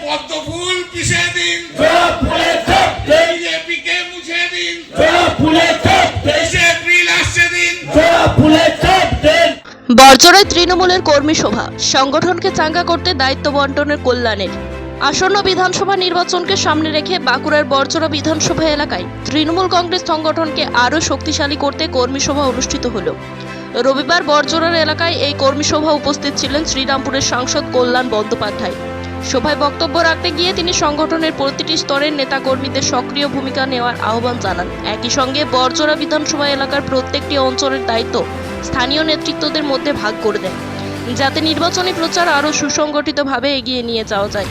পদ্ম ফুল পিষে দিন, বিজেপি কে মুছে দিন, 23 এপ্রিল আসছে দিন। বর্জরায় তৃণমূলের কর্মী সভা, সংগঠনকে চাঙ্গা করতে দায়িত্ব বন্টনের কল্যাণের। আসন্ন বিধানসভা নির্বাচনকে সামনে রেখে বাঁকুড়ার বর্জরা বিধানসভা এলাকায় তৃণমূল কংগ্রেস সংগঠনকে আরও শক্তিশালী করতে কর্মী সভা অনুষ্ঠিত হলো। রবিবার বর্জরার এলাকায় এই কর্মী সভা উপস্থিত ছিলেন শ্রীরামপুরের সাংসদ কল্যাণ বন্দ্যোপাধ্যায়। সভায় বক্তব্য রাখতে গিয়ে তিনি সংগঠনের প্রতিটি স্তরের নেতাকর্মীদের সক্রিয় ভূমিকা নেওয়ার আহ্বান জানান। একই সঙ্গে বর্জরা বিধানসভা এলাকার প্রত্যেকটি অঞ্চলের দায়িত্ব স্থানীয় নেতৃত্বদের মধ্যে ভাগ করে দেন, যাতে নির্বাচনী প্রচার আরও সুসংগঠিতভাবে এগিয়ে নিয়ে যাওয়া যায়।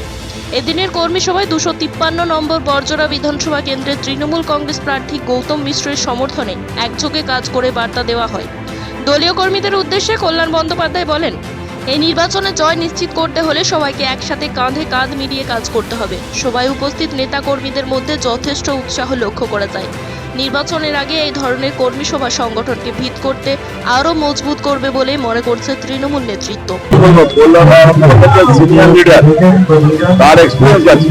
এদিনের কর্মী সভায় 253 নম্বর বর্জরা বিধানসভা কেন্দ্রের তৃণমূল কংগ্রেস প্রার্থী গৌতম মিশ্রের সমর্থনে একযোগে কাজ করে বার্তা দেওয়া হয়। দলীয় কর্মীদের উদ্দেশ্যে কল্যাণ বন্দ্যোপাধ্যায় বলেন, এই নির্বাচনে জয় নিশ্চিত করতে হলে সবাইকে একসাথে কাঁধে কাঁধ মিলিয়ে কাজ করতে হবে। সভায় উপস্থিত নেতা কর্মীদের মধ্যে যথেষ্ট উৎসাহ লক্ষ্য করা যায়। নির্বাচনের আগে এই ধরনের কর্মী সভা সংগঠনকে ভিত করতে আরও মজবুত করবে বলে মনে করছে তৃণমূল নেতৃত্ব। তার এক্সপিরিয়েন্স আছে,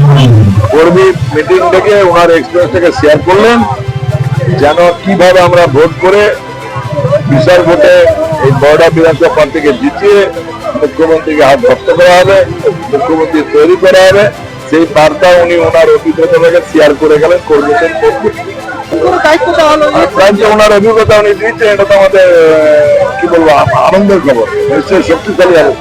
কর্মী মিটিং থেকে ওনার এক্সপিরিয়েন্সটাকে শেয়ার করলেন, যেন কিভাবে আমরা ভোট করে বিশাল ভোটে এই বর্ডা বিধানসভা প্রার্থীকে জিতিয়ে মুখ্যমন্ত্রীকে হাত ভক্ত করা হবে, মুখ্যমন্ত্রী তৈরি করা হবে, সেই বার্তা উনি ওনার অভিজ্ঞতাকে শেয়ার করে গেলেন কর্মীদের মধ্যে। ওনার অভিজ্ঞতা উনি দিচ্ছেন, এটা তো আমাদের কি বলবো আনন্দের খবর, নিশ্চয়ই শক্তিশালী হবে।